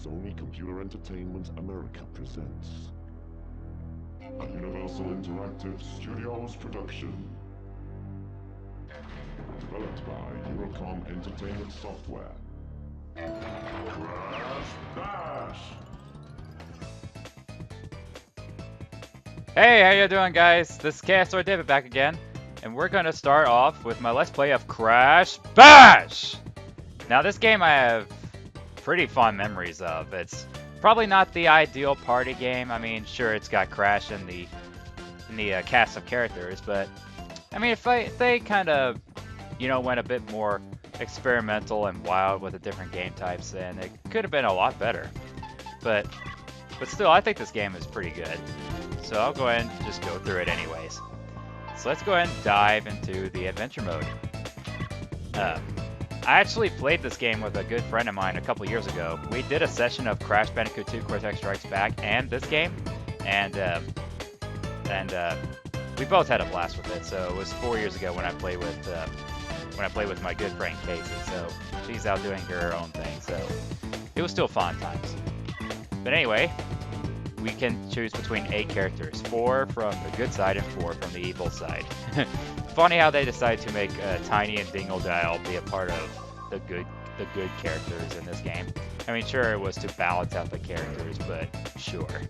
Sony Computer Entertainment America presents a Universal Interactive Studios production, developed by Eurocom Entertainment Software. Crash Bash! Hey, how you doing, guys? This is KSR David back again, and we're gonna start off with my Let's Play of Crash Bash! Now, this game I have pretty fond memories of. It's probably not the ideal party game. I mean, sure, it's got Crash in the cast of characters, but I mean, if they kind of, went a bit more experimental and wild with the different game types, then it could have been a lot better. But still, I think this game is pretty good. So I'll go ahead and just go through it anyways. So let's go ahead and dive into the adventure mode. I actually played this game with a good friend of mine a couple years ago. We did a session of Crash Bandicoot 2 Cortex Strikes Back and this game, and we both had a blast with it. So it was 4 years ago when I played with my good friend Casey. So she's out doing her own thing. So it was still fun times. But anyway, we can choose between 8 characters, 4 from the good side and 4 from the evil side. Funny how they decided to make Tiny and Dingodile be a part of the good characters in this game. I mean, sure, it was to balance out the characters, but sure.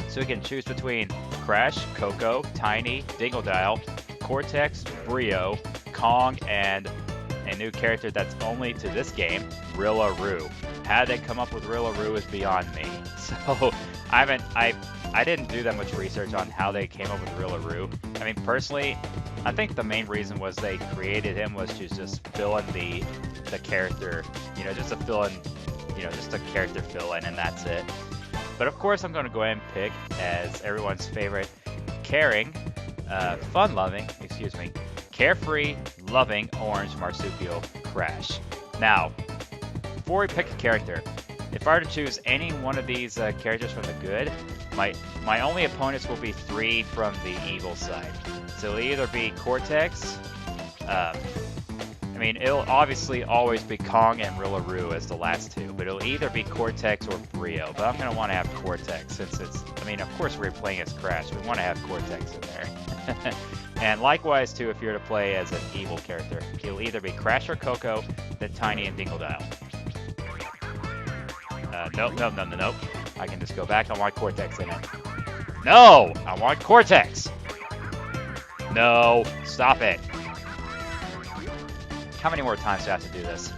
So we can choose between Crash, Coco, Tiny, Dingodile, Cortex, Brio, Kong, and a new character that's only to this game, Rillaroos. How they come up with Rillaroos is beyond me. So I didn't do that much research on how they came up with Rillaroos. I mean, personally, I think the main reason was they created him was to just fill in the character, just to fill in, just a character fill in, and that's it. But of course, I'm going to go ahead and pick as everyone's favorite, caring, fun-loving, carefree, loving orange marsupial Crash. Now, before we pick a character, if I were to choose any one of these characters from the good, my only opponents will be 3 from the evil side. So it'll either be Cortex, I mean, it'll obviously always be Kong and Rillaroos as the last 2, but it'll either be Cortex or Brio. But I'm going to want to have Cortex since it's, I mean, of course we're playing as Crash. We want to have Cortex in there. And likewise, too, if you're to play as an evil character, it'll either be Crash or Coco, then Tiny and Dingodile. Nope. I can just go back. I want Cortex in it. No! I want Cortex! No! Stop it! How many more times do I have to do this?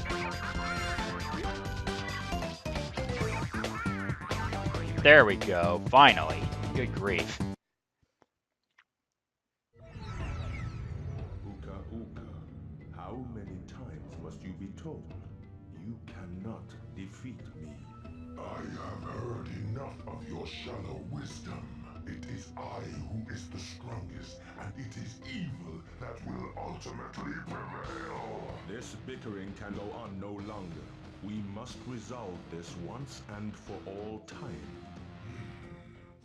There we go. Finally. Good grief. Uka Uka, how many times must you be told? You cannot defeat me. I have heard enough of your shallow wisdom. It is I who is the strongest, and it is evil that will ultimately prevail. This bickering can go on no longer. We must resolve this once and for all time.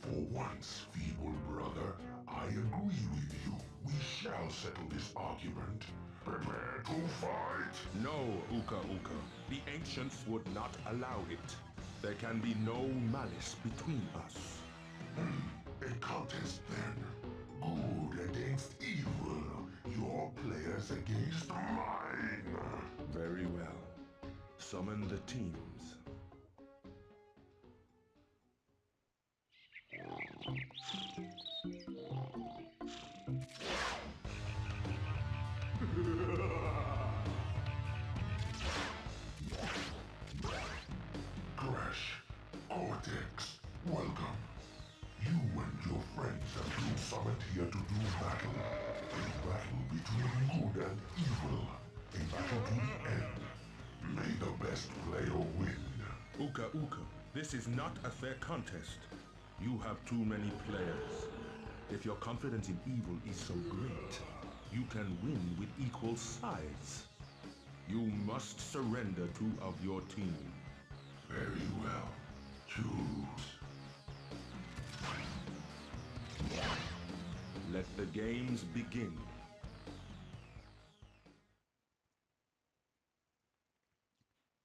For once, feeble brother, I agree with you. We shall settle this argument. Prepare to fight. No, Uka Uka. The ancients would not allow it. There can be no malice between us. A contest then. Good against evil. Your players against mine. Very well. Summon the teams. Crash, Cortex, welcome. You and your friends have been summoned here to do battle. A battle between good and evil. A battle to the end. May the best player win. Uka Uka, this is not a fair contest. You have too many players. If your confidence in evil is so great, you can win with equal sides. You must surrender 2 of your team. Very well. Choose. Let the games begin.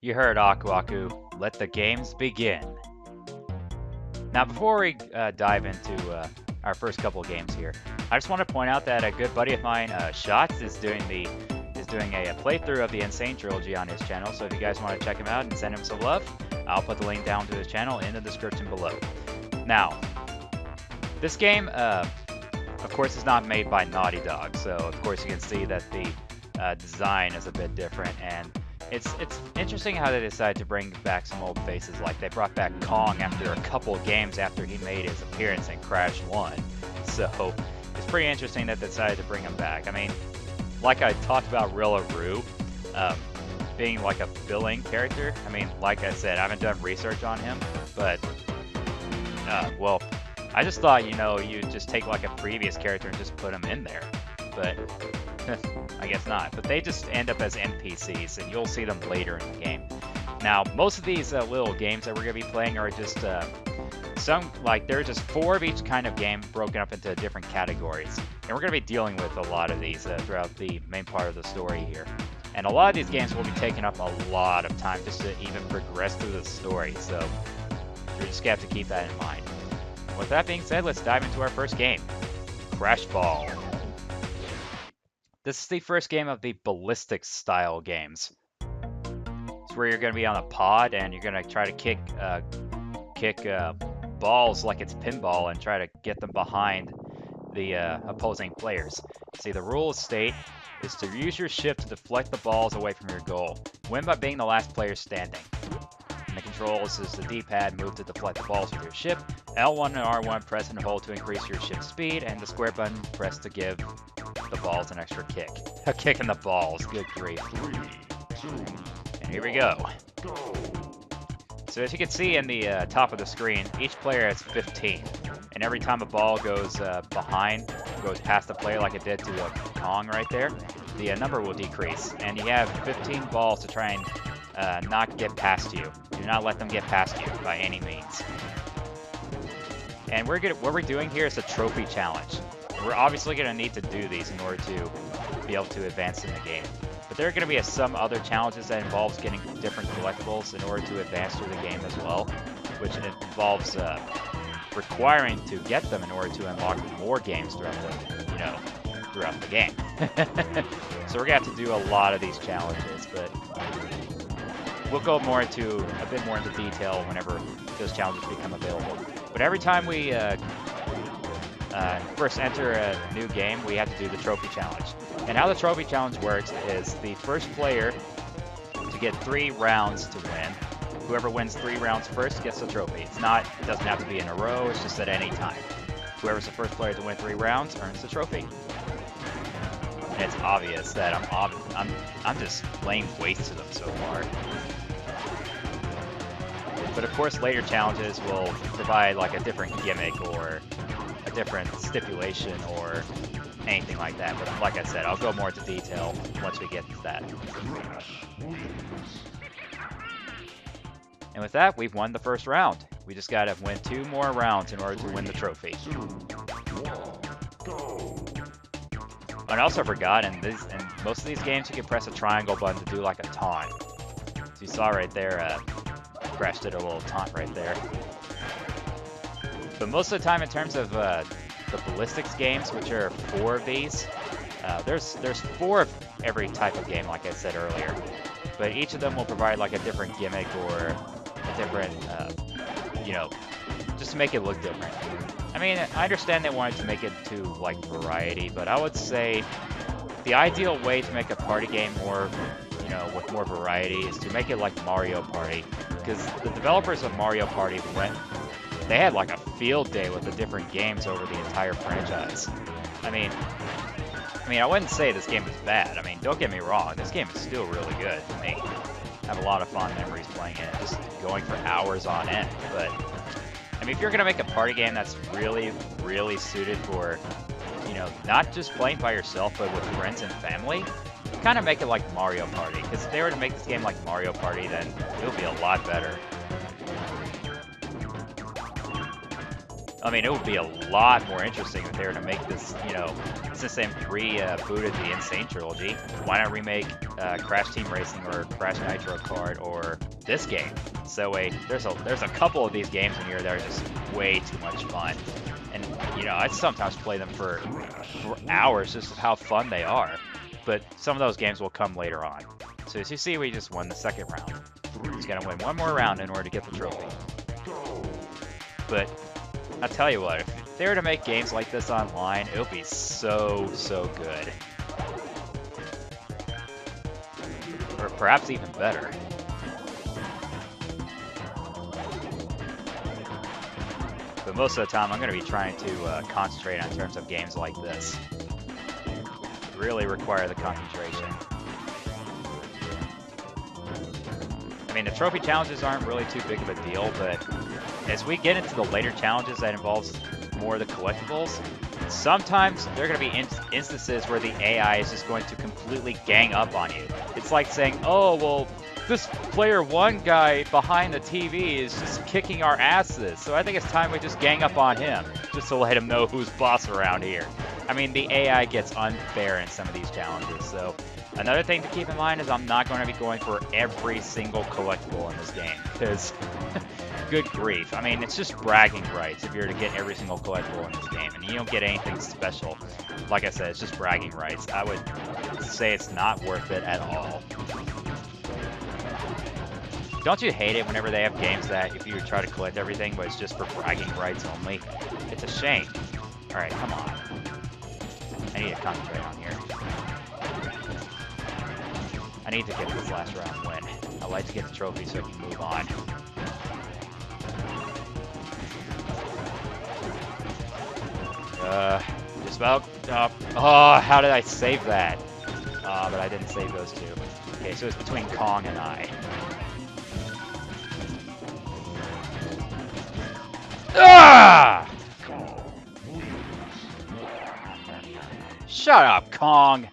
You heard Aku Aku. Let the games begin. Now, before we dive into our first couple of games here, I just want to point out that a good buddy of mine, Shots, is doing a playthrough of the Insane Trilogy on his channel. So if you guys want to check him out and send him some love, I'll put the link down to his channel in the description below. Now, this game, of course, is not made by Naughty Dog, so of course you can see that the design is a bit different, and it's interesting how they decided to bring back some old faces. Like they brought back Kong after a couple of games after he made his appearance in Crash 1. So it's pretty interesting that they decided to bring him back. I mean, like I talked about Rillaroo being like a filling character. I mean, like I said, I haven't done research on him, but well, I just thought, you know, you just take like a previous character and just put him in there, but I guess not. But they just end up as NPCs, and you'll see them later in the game. Now, most of these little games that we're going to be playing are just there are just 4 of each kind of game broken up into different categories. And we're going to be dealing with a lot of these throughout the main part of the story here. And a lot of these games will be taking up a lot of time just to even progress through the story. So you're just going to have to keep that in mind. With that being said, let's dive into our first game, Crash Ball. This is the first game of the ballistic style games. It's where you're going to be on a pod and you're going to try to kick balls like it's pinball and try to get them behind the opposing players. See, the rules state is to use your ship to deflect the balls away from your goal. Win by being the last player standing. And the controls is the D-pad, move to deflect the balls with your ship. L1 and R1 press and hold to increase your ship's speed, and the square button press to give the balls an extra kick. A kick in the balls, good grief. 3, 2, and here we go. So as you can see in the top of the screen, each player has 15. And every time a ball goes goes past the player like it did to Kong right there, the number will decrease. And you have 15 balls to try and not get past you. Do not let them get past you by any means. And what we're doing here is a trophy challenge. We're obviously going to need to do these in order to be able to advance in the game. But there are going to be some other challenges that involves getting different collectibles in order to advance through the game as well, which involves requiring to get them in order to unlock more games throughout the game. So we're going to have to do a lot of these challenges, but we'll go a bit more into detail whenever those challenges become available. But every time we first enter a new game, we have to do the trophy challenge. And how the trophy challenge works is the first player to get 3 rounds to win. Whoever wins 3 rounds first gets the trophy. It doesn't have to be in a row, it's just at any time. Whoever's the first player to win 3 rounds earns the trophy. And it's obvious that I'm just laying waste to them so far. But of course, later challenges will provide like a different gimmick or a different stipulation or anything like that. But like I said, I'll go more into detail once we get to that. And with that, we've won the first round. We just gotta win 2 more rounds in order to win the trophy. And I also forgot, in most of these games, you can press a triangle button to do like a taunt. So you saw right there, Crash did a little taunt right there. But most of the time, in terms of the ballistics games, which are 4 of these, there's 4 of every type of game, like I said earlier. But each of them will provide like a different gimmick or a different, just to make it look different. I mean, I understand they wanted to make it to like variety, but I would say the ideal way to make a party game more, with more variety is to make it like Mario Party. Because the developers of Mario Party they had like a field day with the different games over the entire franchise. I mean, I wouldn't say this game is bad. I mean, don't get me wrong, this game is still really good to me. I have a lot of fond memories playing it, just going for hours on end. But, I mean, if you're going to make a party game that's really, really suited for, not just playing by yourself, but with friends and family, kind of make it like Mario Party. Because if they were to make this game like Mario Party, then it would be a lot better. I mean, it would be a lot more interesting if they were to make this, you know, since they rebooted the Insane trilogy, why not remake Crash Team Racing or Crash Nitro Kart or this game? So there's a couple of these games in here that are just way too much fun. And, you know, I sometimes play them for hours just of how fun they are. But some of those games will come later on. So as you see, we just won the second round. Just gotta win one more round in order to get the trophy. But I'll tell you what, if they were to make games like this online, it would be so, so good. Or perhaps even better. But most of the time, I'm going to be trying to concentrate on terms of games like this. Really require the concentration. I mean, the trophy challenges aren't really too big of a deal, but as we get into the later challenges that involves more of the collectibles, sometimes there are going to be instances where the AI is just going to completely gang up on you. It's like saying, oh, well, this player one guy behind the TV is just kicking our asses, so I think it's time we just gang up on him, just to let him know who's boss around here. I mean, the AI gets unfair in some of these challenges, so another thing to keep in mind is I'm not going to be going for every single collectible in this game, because good grief. I mean, it's just bragging rights if you're to get every single collectible in this game, and you don't get anything special. Like I said, it's just bragging rights. I would say it's not worth it at all. Don't you hate it whenever they have games that if you try to collect everything, but it's just for bragging rights only? It's a shame. Alright, come on. I need to concentrate on here. I need to get this last round win. I'd like to get the trophy so I can move on. Just about. Oh, how did I save that? But I didn't save those two. Okay, so it's between Kong and I. Ah! Shut up, Kong!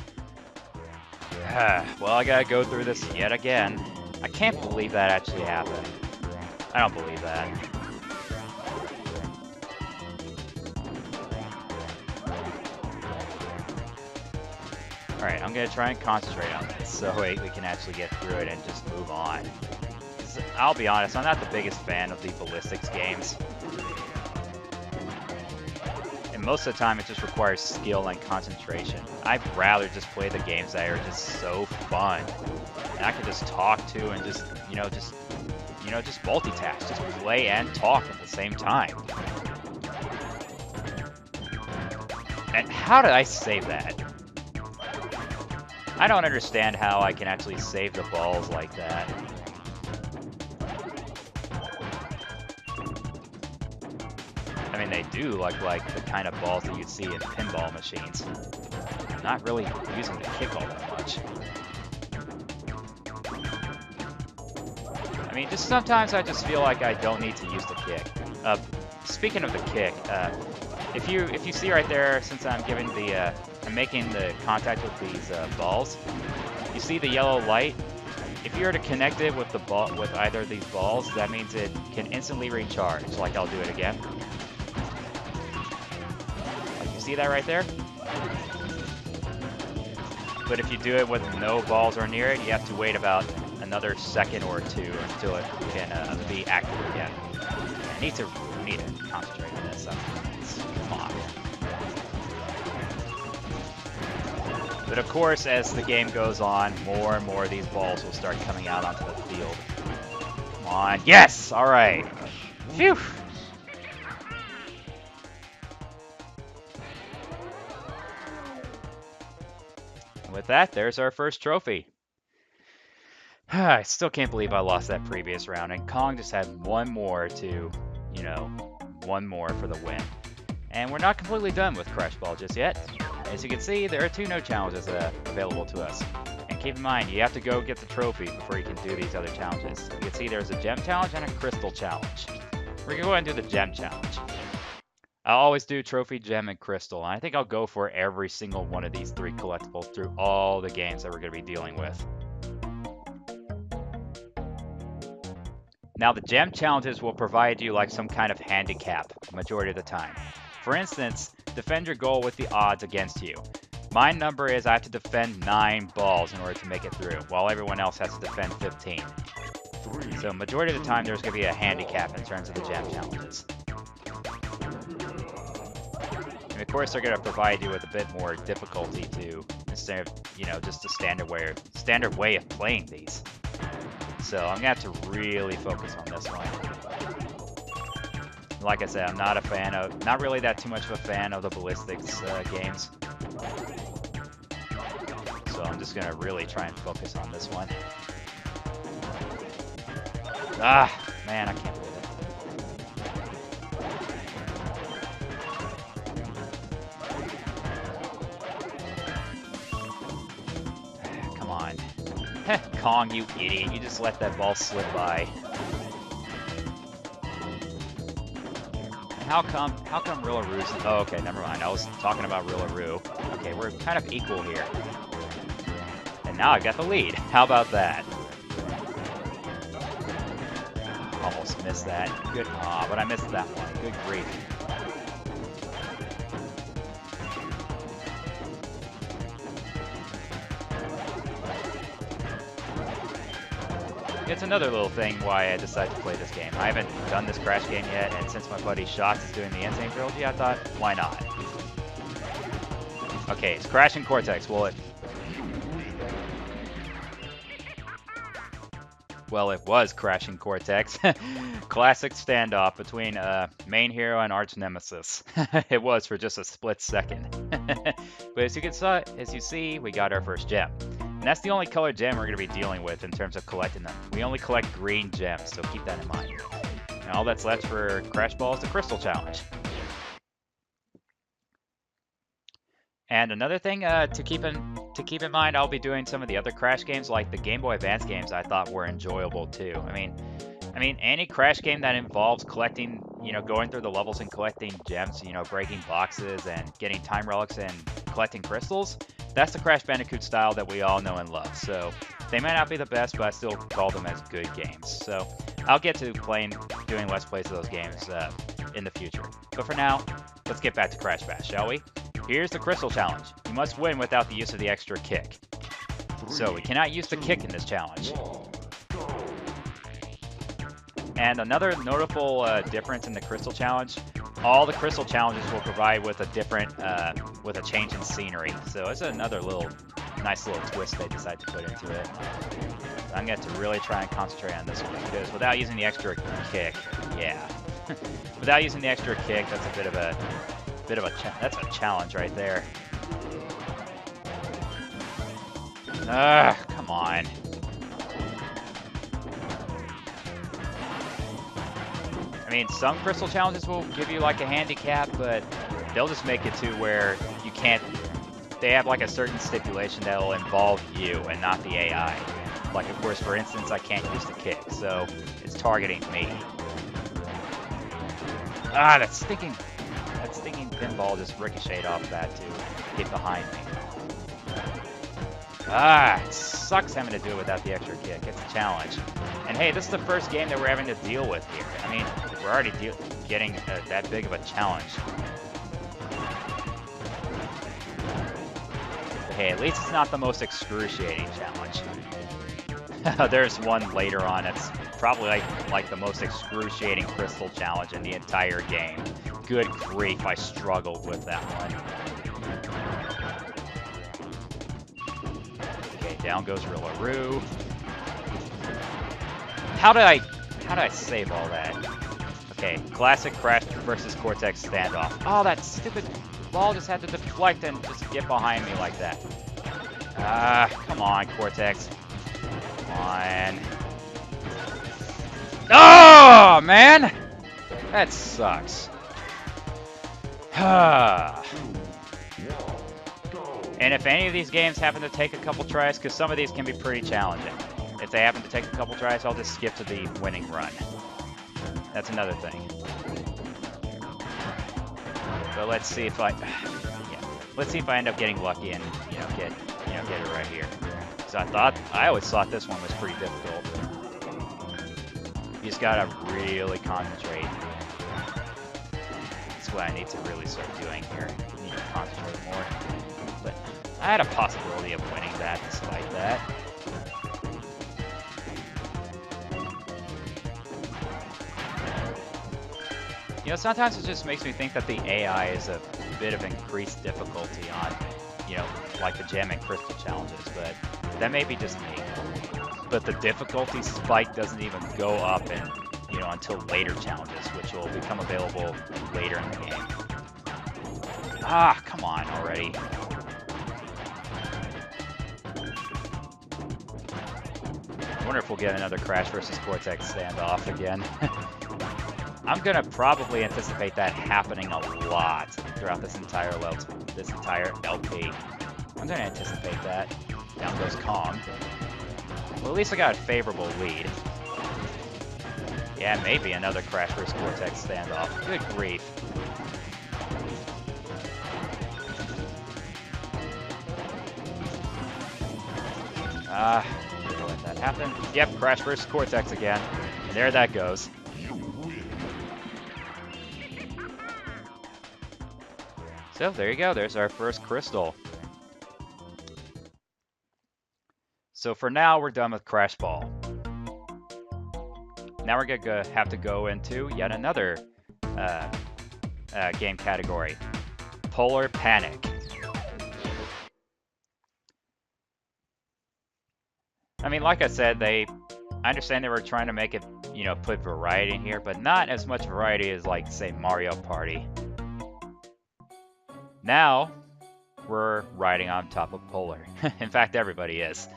Well, I gotta go through this yet again. I can't believe that actually happened. I don't believe that. Alright, I'm gonna try and concentrate on this so we can actually get through it and just move on. I'll be honest, I'm not the biggest fan of the ballistics games. And most of the time it just requires skill and concentration. I'd rather just play the games that are just so fun. And I can just talk to and just multitask, just play and talk at the same time. And how did I save that? I don't understand how I can actually save the balls like that. I mean, they do look like the kind of balls that you'd see in pinball machines. I'm not really using the kick all that much. I mean, just sometimes I just feel like I don't need to use the kick. Speaking of the kick, if you see right there, since I'm giving the I'm making the contact with these balls, you see the yellow light? If you were to connect it with the ball with either of these balls, that means it can instantly recharge. Like, I'll do it again. Like, you see that right there? But if you do it with no balls or near it, you have to wait about another second or two until it can be active again. I need to concentrate on this. Come on. But of course, as the game goes on, more and more of these balls will start coming out onto the field. Come on. Yes! Alright. Phew! And with that, there's our first trophy. I still can't believe I lost that previous round, and Kong just had one more to, one more for the win. And we're not completely done with Crash Ball just yet. As you can see, there are 2 no challenges available to us. And keep in mind, you have to go get the trophy before you can do these other challenges. You can see there's a gem challenge and a crystal challenge. We're going to go ahead and do the gem challenge. I'll always do trophy, gem, and crystal. And I think I'll go for every single one of these 3 collectibles through all the games that we're going to be dealing with. Now, the gem challenges will provide you like some kind of handicap majority of the time. For instance, defend your goal with the odds against you. My number is I have to defend 9 balls in order to make it through, while everyone else has to defend 15. So majority of the time, there's going to be a handicap in terms of the gem challenges. And of course, they're going to provide you with a bit more difficulty too, instead of, you know, just a standard way of playing these. So I'm going to have to really focus on this one. Like I said, I'm not really that too much of a fan of the ballistics games. So I'm just going to really try and focus on this one. Ah, man, I can't believe it. Come on. Kong, you idiot. You just let that ball slip by. How come Rillaru's... Oh, okay, never mind. I was talking about Rillaru. Okay, we're kind of equal here. And now I got the lead. How about that? Almost missed that. Good. Aw, but I missed that one. Good grief. It's another little thing why I decided to play this game. I haven't done this Crash game yet, and since my buddy Shots is doing the Insane Trilogy, I thought, why not? Okay, it's Crash and Cortex. Well, it was Crash and Cortex. Classic standoff between main hero and arch nemesis. It was for just a split second. But as you see, we got our first gem. And that's the only colored gem we're going to be dealing with in terms of collecting them. We only collect green gems, so keep that in mind. And all that's left for Crash Ball is the Crystal Challenge. And another thing to keep in mind, I'll be doing some of the other Crash games, like the Game Boy Advance games I thought were enjoyable too. I mean, any Crash game that involves collecting, you know, going through the levels and collecting gems, you know, breaking boxes and getting time relics and collecting crystals, that's the Crash Bandicoot style that we all know and love. So they might not be the best, but I still call them as good games. So I'll get to doing Let's Plays of those games in the future. But for now, let's get back to Crash Bash, shall we? Here's the Crystal Challenge. You must win without the use of the extra kick. So we cannot use the kick in this challenge. And another notable difference in the Crystal Challenge, all the Crystal Challenges will provide with a different, with a change in scenery. So it's another nice little twist they decided to put into it. So I'm going to really try and concentrate on this one, because without using the extra kick, yeah. Without using the extra kick, that's a bit of a that's a challenge right there. Come on. I mean, some Crystal Challenges will give you like a handicap, but they'll just make it to where you can't... They have like a certain stipulation that'll involve you and not the AI. Like, of course, for instance, I can't use the kick, so it's targeting me. Ah, that stinking pinball just ricocheted off that to get behind me. Ah, it sucks having to do it without the extra kick. It's a challenge. And hey, this is the first game that we're having to deal with here. I mean, we're already getting that big of a challenge. But hey, at least it's not the most excruciating challenge. There's one later on that's probably like the most excruciating Crystal Challenge in the entire game. Good grief, I struggled with that one. Okay, down goes Rillaru. How did I save all that? Okay, classic Crash versus Cortex standoff. Oh, that stupid ball just had to deflect and just get behind me like that. Ah, come on, Cortex. Come on. Oh, man! That sucks. And if any of these games happen to take a couple tries, because some of these can be pretty challenging, if they happen to take a couple tries, I'll just skip to the winning run. That's another thing. But let's see if let's see if I end up getting lucky and get it right here. Because I always thought this one was pretty difficult. You just gotta really concentrate. That's what I need to really start doing here. I need to concentrate more. But I had a possibility of winning that despite that. You know, sometimes it just makes me think that the AI is a bit of increased difficulty on, you know, like the gem and crystal challenges, but that may be just me. But the difficulty spike doesn't even go up and, you know, until later challenges, which will become available later in the game. Ah, come on already. I wonder if we'll get another Crash versus Cortex standoff again. I'm gonna probably anticipate that happening a lot throughout this entire LP. I'm gonna anticipate that. Down goes Kong. Well, at least I got a favorable lead. Yeah, maybe another Crash vs. Cortex standoff. Good grief. Gonna let that happen. Yep, Crash vs. Cortex again. And there that goes. So there you go, there's our first crystal. So for now, we're done with Crash Ball. Now we're gonna have to go into yet another game category, Polar Panic. I mean, like I said, I understand they were trying to make it, you know, put variety in here, but not as much variety as, like, say, Mario Party. Now, we're riding on top of Polar. In fact, everybody is.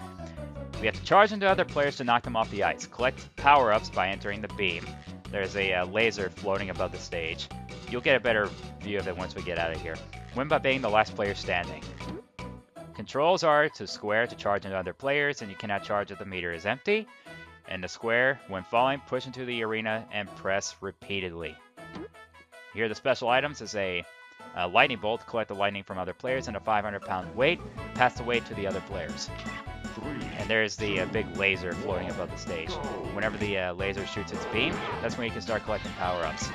We have to charge into other players to knock them off the ice. Collect power-ups by entering the beam. There's a laser floating above the stage. You'll get a better view of it once we get out of here. Win by being the last player standing. Controls are to square to charge into other players, and you cannot charge if the meter is empty. And the square, when falling, push into the arena and press repeatedly. Here are the special items. Is a lightning bolt to collect the lightning from other players, and a 500-pound weight. Pass the weight to the other players. And there's the big laser floating above the stage. Whenever the laser shoots its beam, that's when you can start collecting power-ups.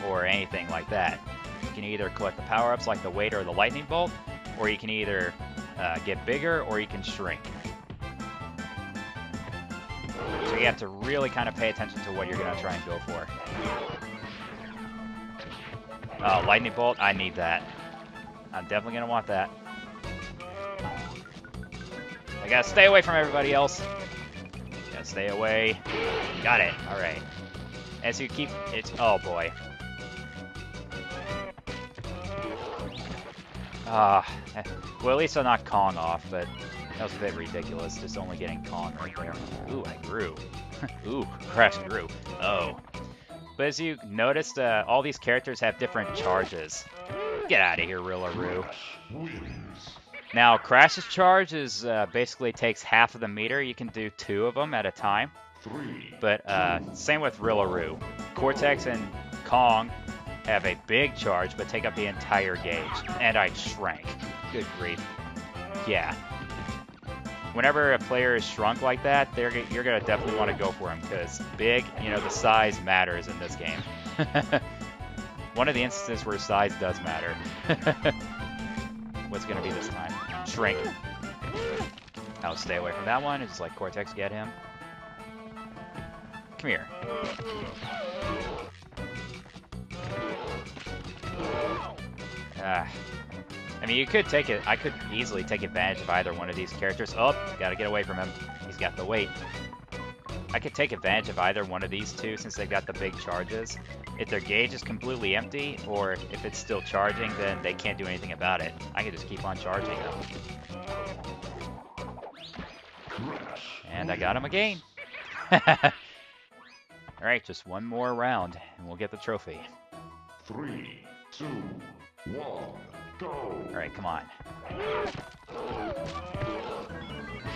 Or anything like that. You can either collect the power-ups like the weight or the lightning bolt, or you can either get bigger or you can shrink. So you have to really kind of pay attention to what you're going to try and go for. Lightning bolt, I need that. I'm definitely going to want that. I gotta stay away from everybody else. Gotta stay away. Got it. Alright. As you keep... Oh, boy. Well, at least I knocked Kong off, but that was a bit ridiculous, just only getting Kong right there. Ooh, I grew. Ooh, Crash grew. Oh. But as you noticed, all these characters have different charges. Get out of here, Rillaru. Now, Crash's charge is basically takes half of the meter. You can do 2 of them at a time. But same with Rillaru. Cortex and Kong have a big charge, but take up the entire gauge. And I shrank. Good grief. Yeah. Whenever a player is shrunk like that, you're going to definitely want to go for him, because big, you know, the size matters in this game. One of the instances where size does matter. What's going to be this time? Shrink. I'll stay away from that one. It's like Cortex, get him. Come here. I mean, you could take it. I could easily take advantage of either one of these characters. Oh, gotta get away from him. He's got the weight. I could take advantage of either one of these two since they've got the big charges. If their gauge is completely empty, or if it's still charging, then they can't do anything about it. I can just keep on charging them. And I got him again. Alright, just one more round, and we'll get the trophy. 3, 2, 1, go! Alright, come on.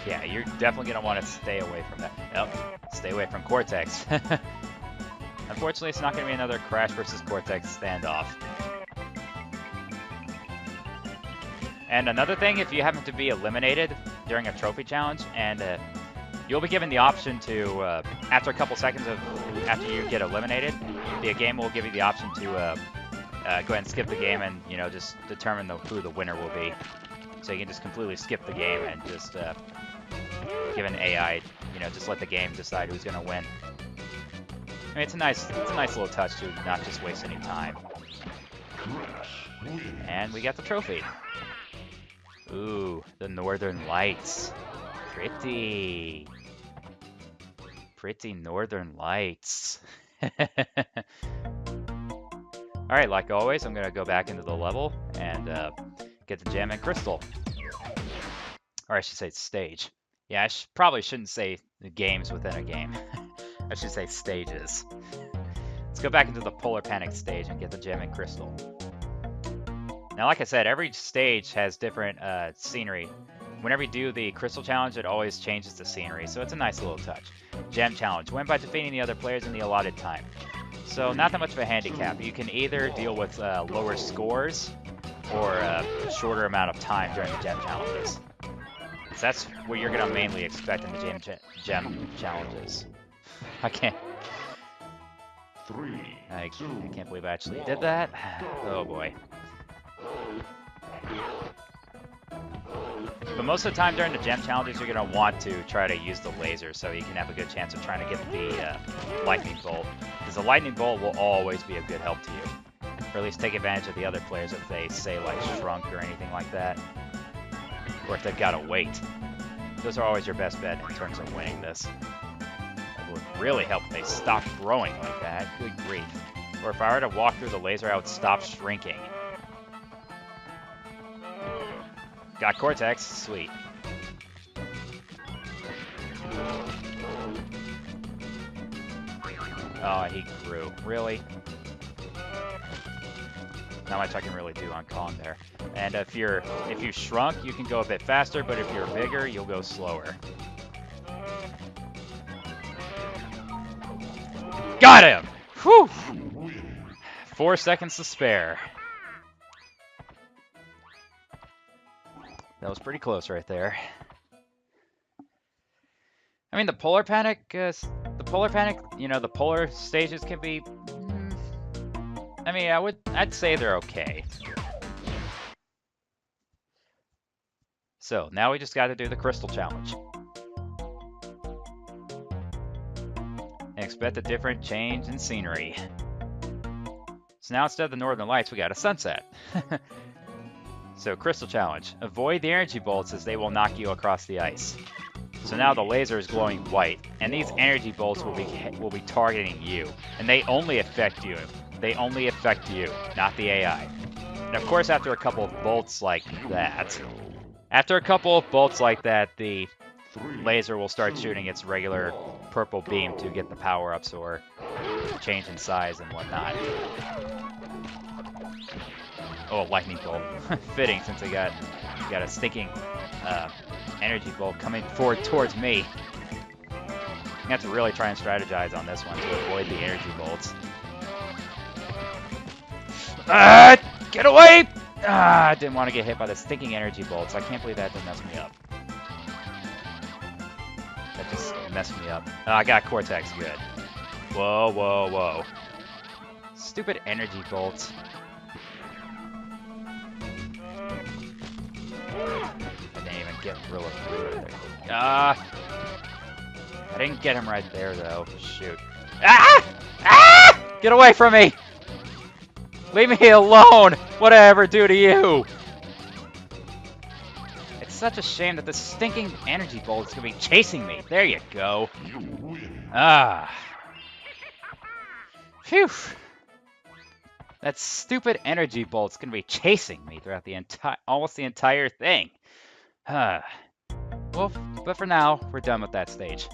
Yeah, you're definitely going to want to stay away from that. Oh, stay away from Cortex. Unfortunately, it's not going to be another Crash vs. Cortex standoff. And another thing, if you happen to be eliminated during a trophy challenge and You'll be given the option to, after a couple seconds after you get eliminated, the game will give you the option to go ahead and skip the game and, you know, just determine who the winner will be. So you can just completely skip the game and just give an AI, you know, just let the game decide who's going to win. I mean, it's a nice little touch to not just waste any time. And we got the trophy. Ooh, the Northern Lights. Pretty. Pretty Northern Lights. Alright, like always, I'm going to go back into the level and get the gem and crystal. Or I should say stage. Yeah, I probably shouldn't say the games within a game. I should say stages. Let's go back into the Polar Panic stage and get the gem and crystal. Now, like I said, every stage has different scenery. Whenever you do the crystal challenge, it always changes the scenery, so it's a nice little touch. Gem challenge. Win by defeating the other players in the allotted time. So not that much of a handicap. You can either deal with lower scores or a shorter amount of time during the gem challenges. So that's what you're going to mainly expect in the gem challenges. I can't believe I actually did that. Oh boy. But most of the time during the gem challenges, you're going to want to try to use the laser so you can have a good chance of trying to get the lightning bolt. Because the lightning bolt will always be a good help to you. Or at least take advantage of the other players if they say like shrunk or anything like that. Or if they've got to wait. Those are always your best bet in terms of winning this. It would really help if they stopped growing like that. Good grief. Or if I were to walk through the laser, I would stop shrinking. Got Cortex, sweet. Oh, he grew. Really? Not much I can really do on Kong there. And if you shrunk, you can go a bit faster, but if you're bigger, you'll go slower. Got him! Whew! 4 seconds to spare. That was pretty close right there. I mean, the Polar Panic, you know, the polar stages can be... I mean, I'd say they're okay. So, now we just got to do the Crystal Challenge. And expect a different change in scenery. So now instead of the Northern Lights, we got a sunset. So, Crystal Challenge. Avoid the energy bolts as they will knock you across the ice. So now the laser is glowing white, and these energy bolts will be targeting you. And they only affect you. They only affect you, not the AI. And of course, after a couple of bolts like that, the laser will start shooting its regular purple beam to get the power-ups or change in size and whatnot. Oh, lightning bolt. Fitting, since I got a stinking energy bolt coming forward towards me. I have to really try and strategize on this one to avoid the energy bolts. Get away! I didn't want to get hit by the stinking energy bolts. I can't believe that didn't mess me up. That just messed me up. I got Cortex, good. Whoa, whoa, whoa. Stupid energy bolts. I didn't even get Gorilla through right there. I didn't get him right there, though. Shoot. Ah! Ah! Get away from me! Leave me alone! What did I ever do to you? It's such a shame that the stinking energy bolt is going to be chasing me. There you go. Ah. Phew. That stupid energy bolt's going to be chasing me throughout the almost the entire thing. Well, but for now, we're done with that stage.